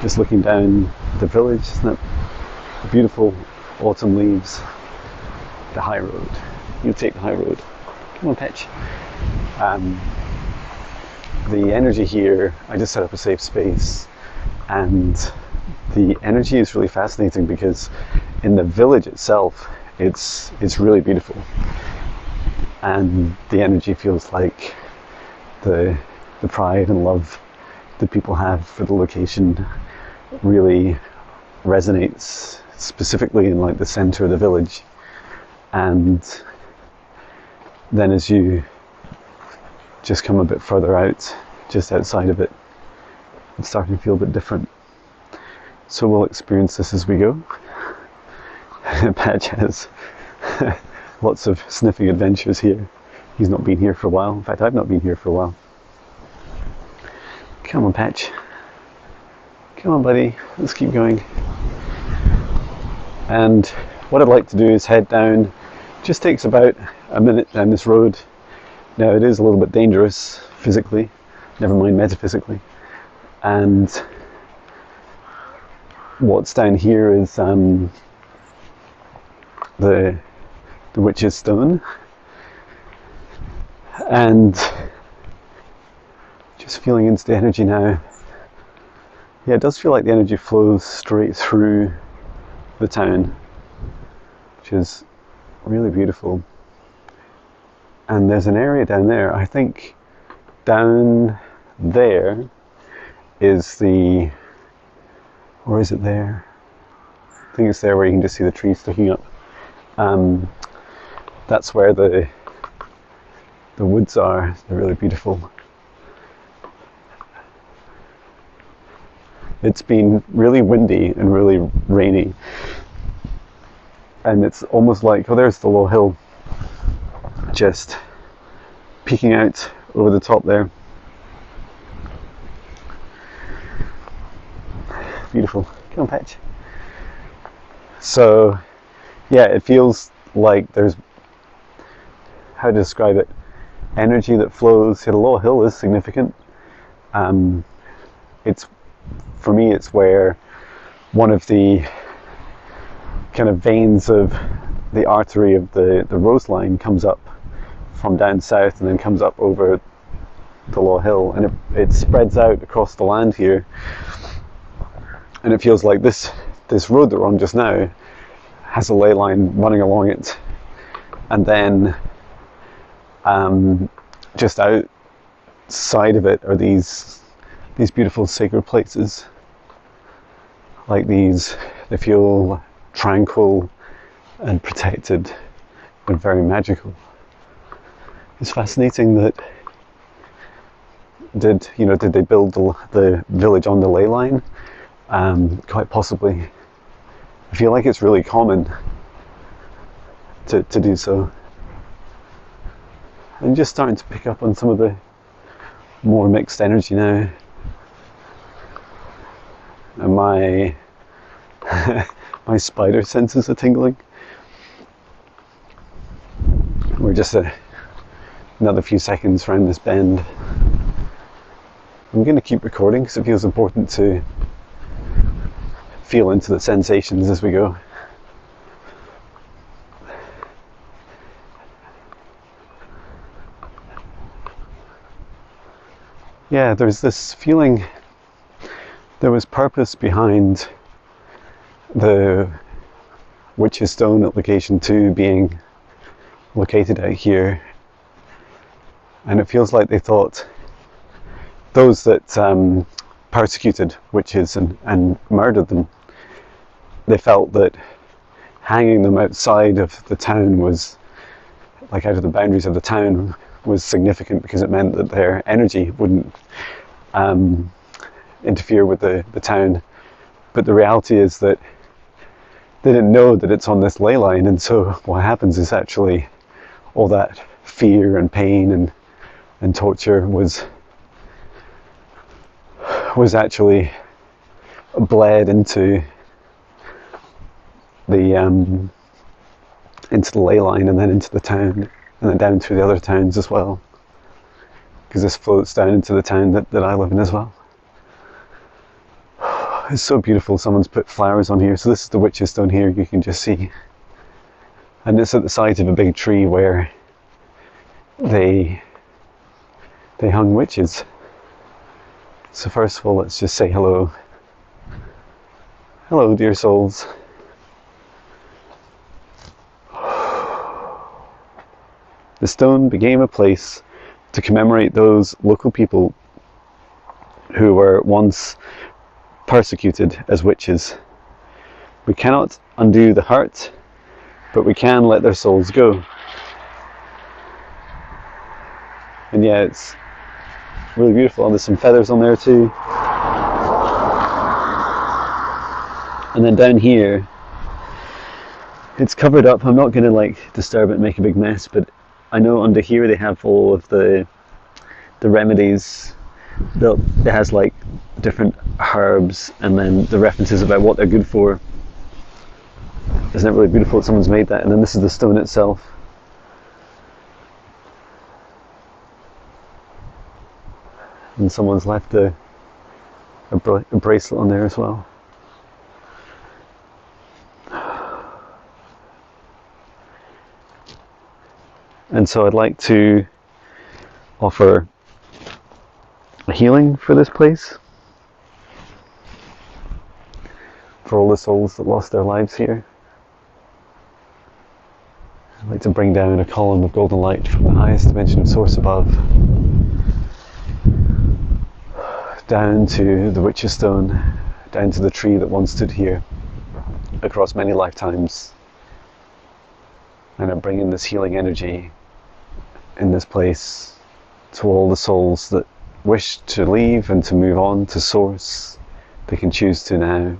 just looking down the village, isn't it? The beautiful autumn leaves. The high road. You take the high road. Come on, Pitch. The energy here, I just set up a safe space, and the energy is really fascinating because in the village itself, it's really beautiful, and the energy feels like the pride and love that people have for the location really resonates specifically in like the center of the village. And then as you just come a bit further out, just outside of it, it's starting to feel a bit different. So we'll experience this as we go. Patch has lots of sniffing adventures here. He's not been here for a while. In fact, I've not been here for a while. Come on, Patch. Come on, buddy. Let's keep going. And what I'd like to do is head down. Just takes about a minute down this road. Now it is a little bit dangerous physically, never mind metaphysically. And what's down here is the Witch's Stone. And just feeling into the energy now. Yeah, it does feel like the energy flows straight through the town, which is really beautiful. And there's an area down there, I think down there is the, or is it there? I think it's there where you can just see the trees sticking up. That's where the woods are. They're really beautiful. It's been really windy and really rainy, and it's almost like, oh, there's the low hill just peeking out over the top there. Beautiful. Come on, Patch. So yeah, it feels like there's, how to describe it, energy that flows. The low hill is significant. It's, for me, it's where one of the kind of veins of the artery of the Rose Line comes up from down south and then comes up over the low hill, and it spreads out across the land here. And it feels like this road that we're on just now has a ley line running along it, and then just outside of it are these beautiful sacred places. Like these, they feel tranquil and protected and very magical. It's fascinating that did they build the village on the ley line? Quite possibly. I feel like it's really common to do so. I'm just starting to pick up on some of the more mixed energy now. And my my spider senses are tingling. We're just another few seconds around this bend. I'm going to keep recording because it feels important to feel into the sensations as we go. Yeah, there's this feeling, there was purpose behind the Witch's Stone at location 2 being located out here, and it feels like they thought those that persecuted witches and murdered them, they felt that hanging them outside of the town was, like out of the boundaries of the town, was significant because it meant that their energy wouldn't interfere with the town. But the reality is that they didn't know that it's on this ley line, and so what happens is actually all that fear and pain and torture was actually bled into the ley line and then into the town, and then down through the other towns as well, because this floats down into the town that I live in as well. It's so beautiful. Someone's put flowers on here. So this is the witch's stone here, you can just see. And it's at the side of a big tree where they hung witches. So first of all, let's just say hello. Hello, dear souls. The stone became a place to commemorate those local people who were once persecuted as witches. We cannot undo the hurt, but we can let their souls go. And yeah, it's really beautiful. And there's some feathers on there too. And then down here, it's covered up. I'm not going to disturb it and make a big mess, but I know under here they have all of the remedies. It has different herbs and then the references about what they're good for. Isn't it really beautiful that someone's made that? And then this is the stone itself. And someone's left a bracelet on there as well. And so I'd like to offer a healing for this place, for all the souls that lost their lives here. I'd like to bring down a column of golden light from the highest dimension of source above, down to the witch's stone, down to the tree that once stood here, across many lifetimes. And I'm bringing this healing energy in this place to all the souls that wish to leave and to move on to source. They can choose to now.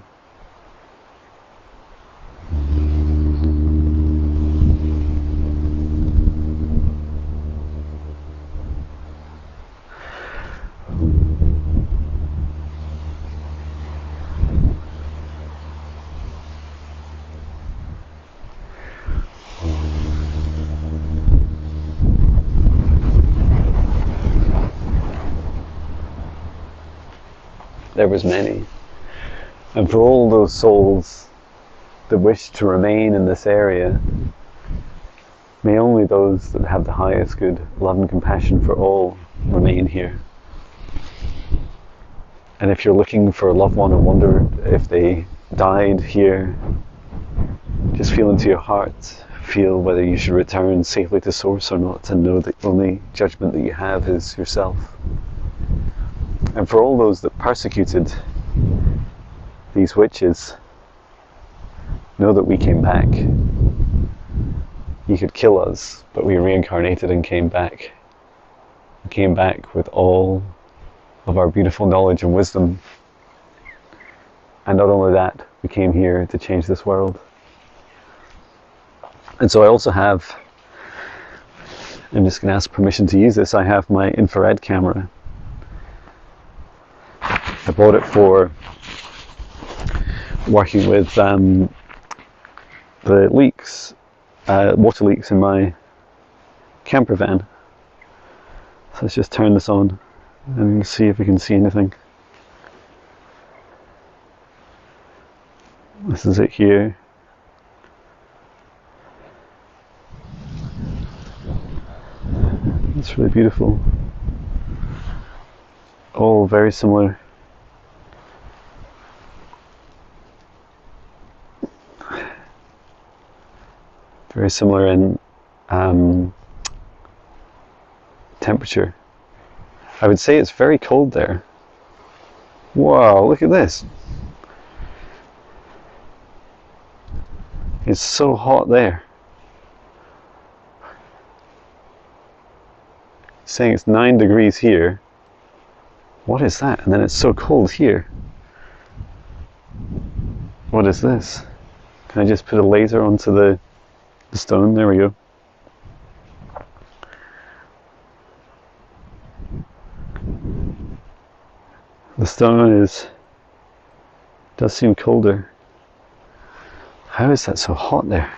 There was many. And for all those souls that wish to remain in this area, may only those that have the highest good love and compassion for all remain here. And if you're looking for a loved one and wonder if they died here, just feel into your heart, feel whether you should return safely to source or not, and know that the only judgment that you have is yourself. And for all those that persecuted these witches, know that we came back. You could kill us, but we reincarnated and came back. We came back with all of our beautiful knowledge and wisdom. And not only that, we came here to change this world. And so I also have, I'm just going to ask permission to use this, I have my infrared camera. I bought it for working with the leaks, water leaks in my camper van. So let's just turn this on and see if we can see anything. This is it here. It's really beautiful. All very similar. Very similar in temperature. I would say it's very cold there. Wow, look at this. It's so hot there. It's saying it's 9 degrees here. What is that? And then it's so cold here. What is this? Can I just put a laser onto the stone? There we go. The stone does seem colder. How is that so hot there?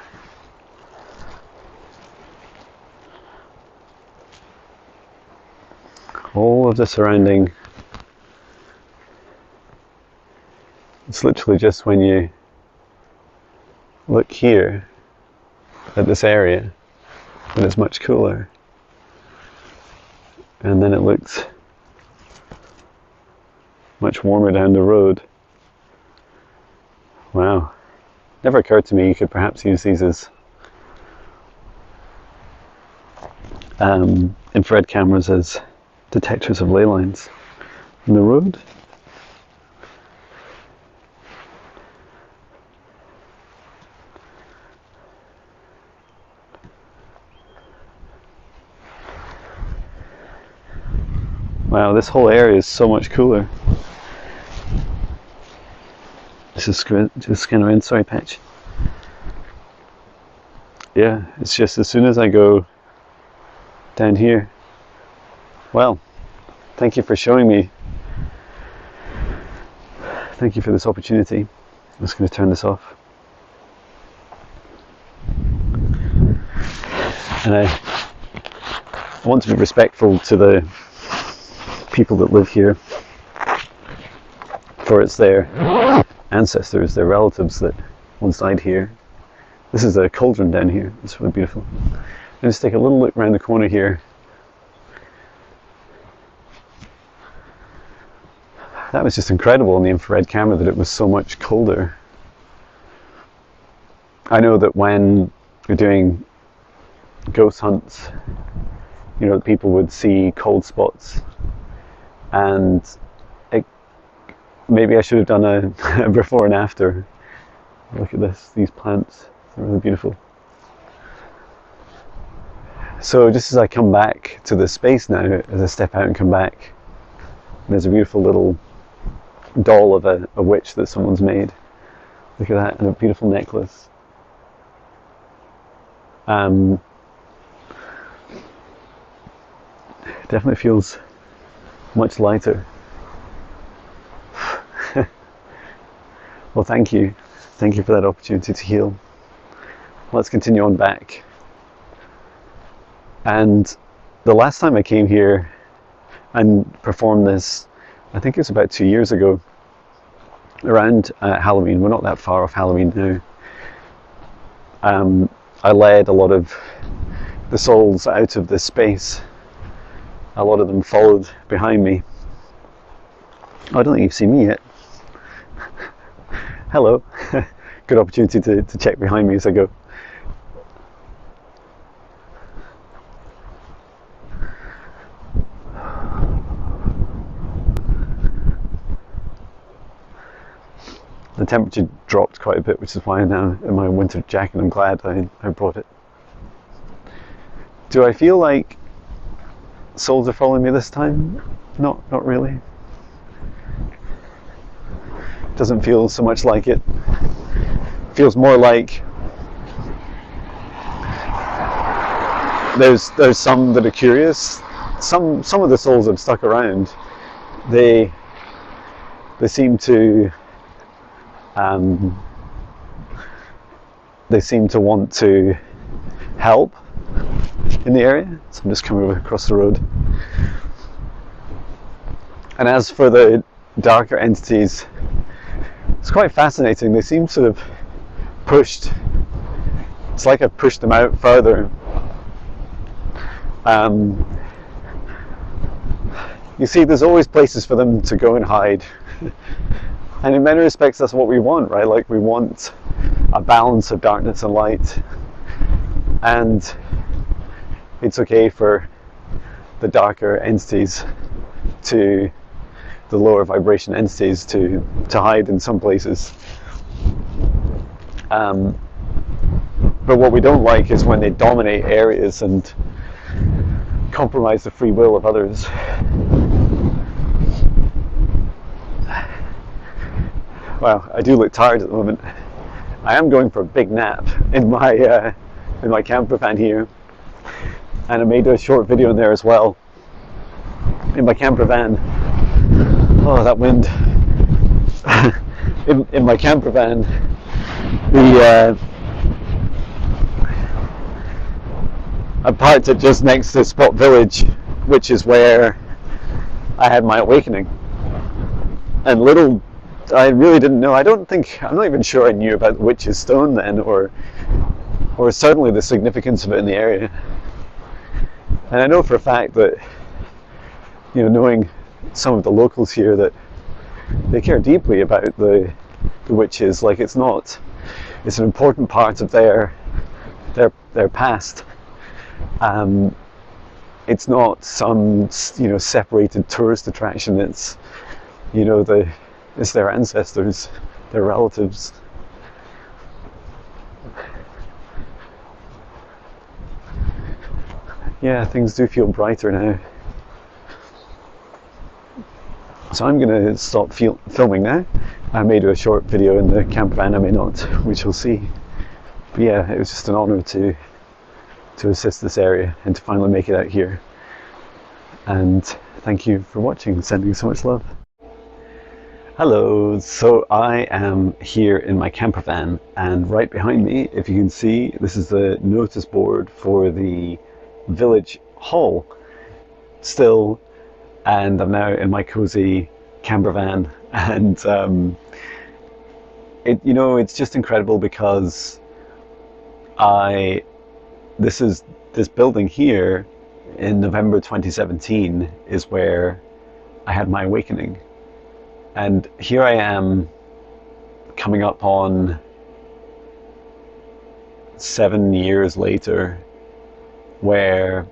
All of the surrounding It's literally just when you look here at this area that it's much cooler, and then it looks much warmer down the road. Wow. Never occurred to me you could perhaps use these as infrared cameras as detectors of ley lines in the road. Wow, this whole area is so much cooler. This is just skin around, sorry Patch. Yeah, it's just as soon as I go down here. Well, thank you for showing me. Thank you for this opportunity. I'm just going to turn this off. And I want to be respectful to the people that live here, for it's their ancestors, their relatives that once died here. This is a cauldron down here. It's really beautiful. And just take a little look around the corner here. That was just incredible on the infrared camera that it was so much colder. I know that when you're doing ghost hunts, you know, people would see cold spots, and maybe I should have done a before and after. Look at this, these plants, they're really beautiful. So just as I come back to this space now, as I step out and come back, there's a beautiful little doll of a witch that someone's made. Look at that, and a beautiful necklace. Definitely feels much lighter. Well, thank you. Thank you for that opportunity to heal. Let's continue on back. And the last time I came here and performed this, I think it was about 2 years ago, around Halloween. We're not that far off Halloween now. I led a lot of the souls out of this space. A lot of them followed behind me. Oh, I don't think you've seen me yet. Hello. Good opportunity to check behind me as I go. The temperature dropped quite a bit, which is why I'm now in my winter jacket. I'm glad I brought it. Do I feel like souls are following me this time? Not really. Doesn't feel so much like it. Feels more like there's some that are curious. Some of the souls have stuck around. They seem to want to help in the area. So I'm just coming over across the road. And as for the darker entities, it's quite fascinating. They seem sort of pushed. It's like I've pushed them out further. You see, there's always places for them to go and hide. And in many respects, that's what we want, right? Like, we want a balance of darkness and light. And it's okay for the darker entities to, the lower vibration entities to hide in some places. But what we don't like is when they dominate areas and compromise the free will of others. Wow, I do look tired at the moment. I am going for a big nap in my camper van here, and I made a short video in there as well. In my camper van. Oh, that wind! in my camper van, I parked it just next to Spot Village, which is where I had my awakening. And little I really didn't know. I'm not even sure I knew about Witch's Stone then, or certainly the significance of it in the area. And I know for a fact that, knowing some of the locals here, that they care deeply about the witches. Like, it's an important part of their past. It's not some separated tourist attraction. It's it's their ancestors, their relatives. Yeah, things do feel brighter now. So I'm going to stop filming now. I may do a short video in the camper van, I may not, which we'll see. But yeah, it was just an honour to assist this area and to finally make it out here. And thank you for watching, sending so much love. Hello, so I am here in my camper van, and right behind me, if you can see, this is the notice board for the village hall still, and I'm now in my cozy camper van, and it's just incredible because this building here in November 2017 is where I had my awakening. And here I am, coming up on 7 years later, where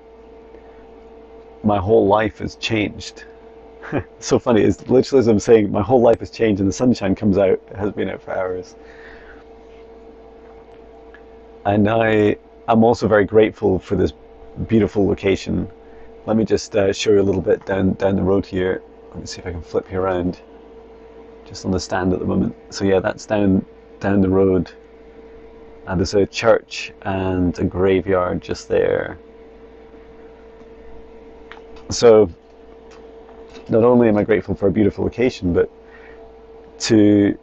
my whole life has changed. So funny, it's literally as I'm saying, my whole life has changed and the sunshine comes out. It has been out for hours. And I'm also very grateful for this beautiful location. Let me just show you a little bit down the road here. Let me see if I can flip you around. Just on the stand at the moment. So yeah, that's down the road, and there's a church and a graveyard just there. So not only am I grateful for a beautiful location, but to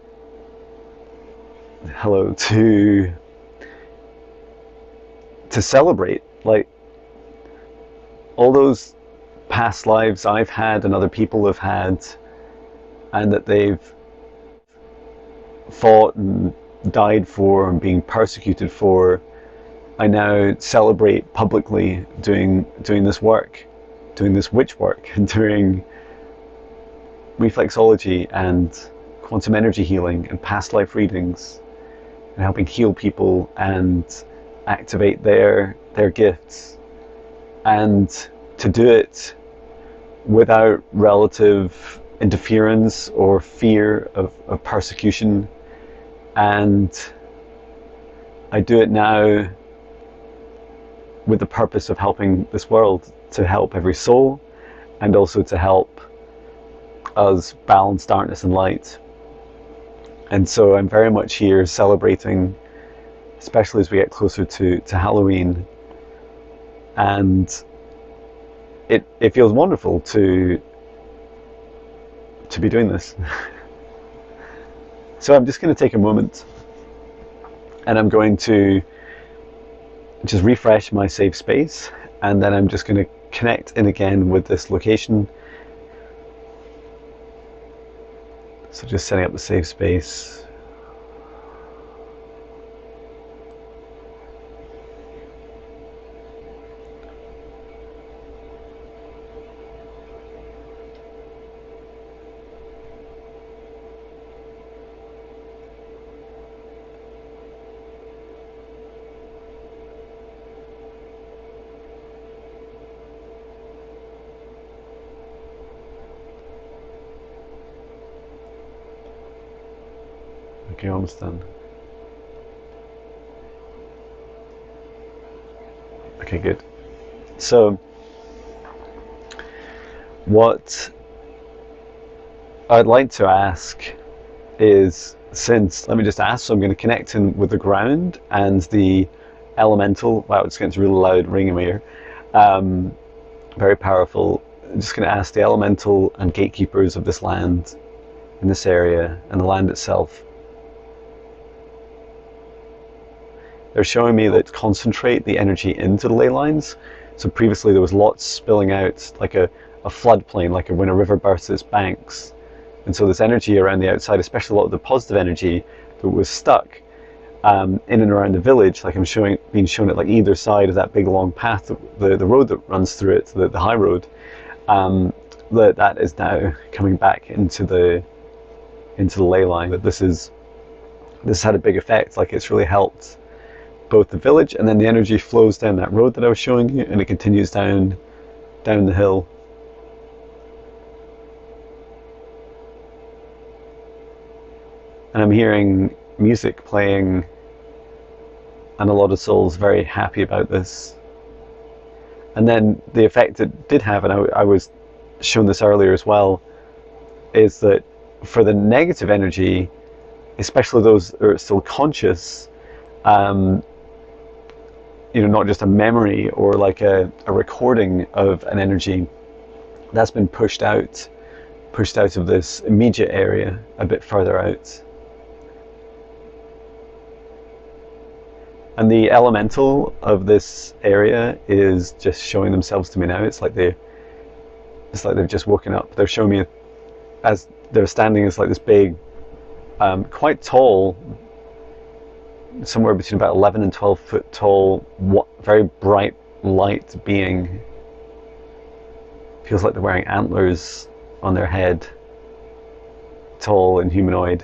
celebrate, like, all those past lives I've had and other people have had, and that they've fought and died for and being persecuted for. I now celebrate publicly doing this work, doing this witch work, and doing reflexology and quantum energy healing and past life readings, and helping heal people and activate their gifts, and to do it without relative interference or fear of persecution. And I do it now with the purpose of helping this world, to help every soul, and also to help us balance darkness and light. And so I'm very much here celebrating, especially as we get closer to Halloween, and it feels wonderful to be doing this. So I'm just going to take a moment, and I'm going to just refresh my safe space, and then I'm just going to connect in again with this location. So just setting up the safe space. Okay, almost done. Okay, good. So, what I'd like to ask is, let me just ask, so I'm going to connect in with the ground and the elemental. Wow, it's getting really loud, ring in my ear. Very powerful. I'm just going to ask the elemental and gatekeepers of this land, in this area, and the land itself. They're showing me that concentrate the energy into the ley lines. So previously there was lots spilling out, like a floodplain, like when a river bursts its banks. And so this energy around the outside, especially a lot of the positive energy that was stuck in and around the village, like I'm being shown at like either side of that big long path, the road that runs through it, the high road, that is now coming back into the ley line. That this has had a big effect. Like it's really helped both the village, and then the energy flows down that road that I was showing you, and it continues down the hill. And I'm hearing music playing, and a lot of souls very happy about this. And then the effect it did have, and I was shown this earlier as well, is that for the negative energy, especially those that are still conscious, not just a memory or like a recording of an energy, that's been pushed out of this immediate area a bit further out. And the elemental of this area is just showing themselves to me now. It's like they've just woken up. They're showing me as they're standing as like this big, quite tall, somewhere between about 11 and 12 foot tall, very bright light being. Feels like they're wearing antlers on their head. Tall and humanoid.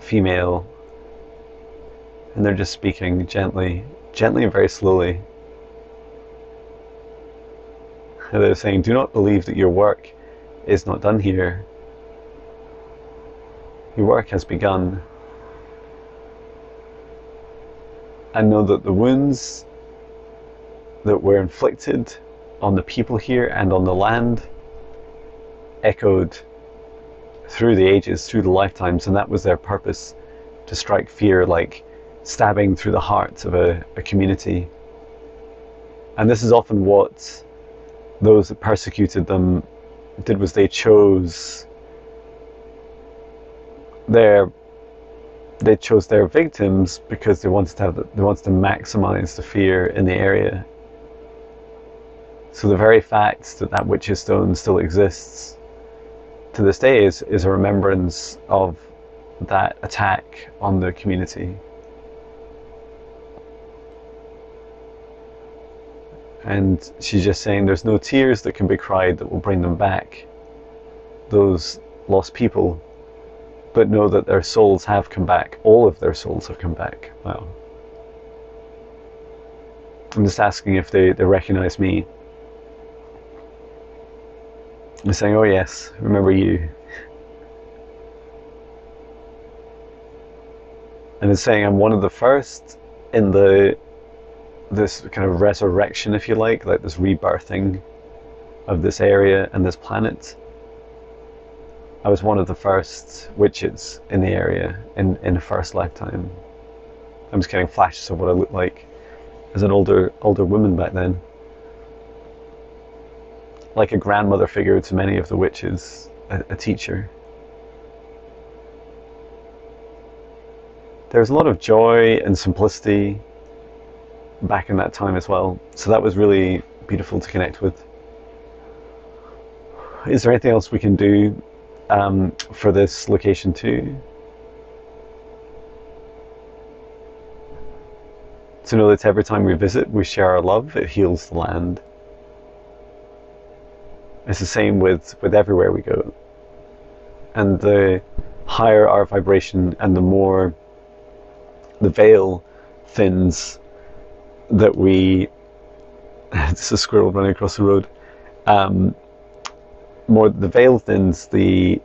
Female. And they're just speaking gently and very slowly. And they're saying, do not believe that your work is not done here. Your work has begun. And know that the wounds that were inflicted on the people here and on the land echoed through the ages, through the lifetimes, and that was their purpose, to strike fear like stabbing through the heart of a community. And this is often what those that persecuted them did, was they chose their victims because they wanted to maximize the fear in the area. So the very fact that witch's stone still exists to this day is a remembrance of that attack on the community. And she's just saying there's no tears that can be cried that will bring them back, those lost people, but know that their souls have come back. All of their souls have come back. Wow. I'm just asking if they recognize me. I'm saying, oh yes, remember you. And it's saying I'm one of the first in this kind of resurrection, if you like this rebirthing of this area and this planet. I was one of the first witches in the area in the first lifetime. I'm just getting flashes of what I looked like as an older woman back then. Like a grandmother figure to many of the witches, a teacher. There was a lot of joy and simplicity back in that time as well. So that was really beautiful to connect with. Is there anything else we can do for this location too? To know that every time we visit, we share our love, it heals the land. It's the same with everywhere we go. And the higher our vibration and the more the veil thins that we... It's a squirrel running across the road. More the veil thins, the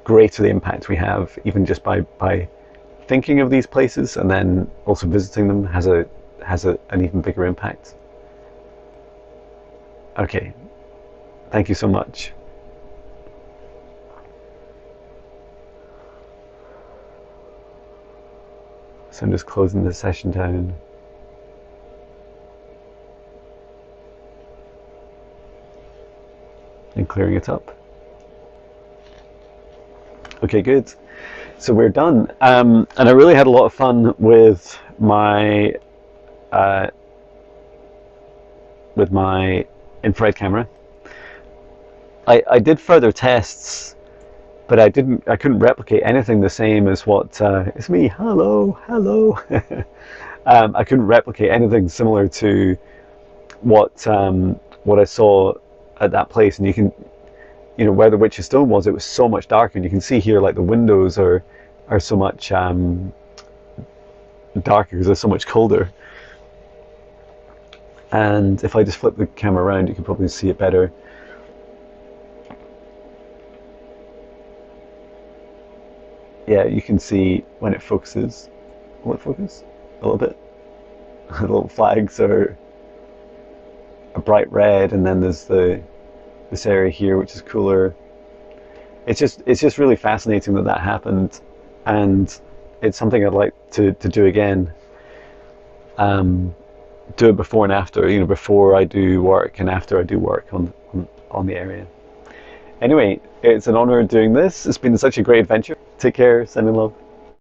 greater the impact we have, even just by thinking of these places and then also visiting them has an even bigger impact. Okay, thank you so much. So I'm just closing the session down. And clearing it up. Okay, good. So we're done. And I really had a lot of fun with my infrared camera. I did further tests, but I couldn't replicate anything the same as what it's me. Hello, hello. I couldn't replicate anything similar to what I saw at that place, and you can, where the Witch's Stone was, it was so much darker, and you can see here like the windows are so much darker because they're so much colder. And if I just flip the camera around, you can probably see it better. Yeah, you can see when it focuses. Will it focus? A little bit. The little flags are a bright red, and then there's this area here which is cooler. It's just really fascinating that happened, and it's something I'd like to do again. Do it before and after, before I do work and after I do work on the area. Anyway, it's an honor doing this. It's been such a great adventure. Take care, sending love.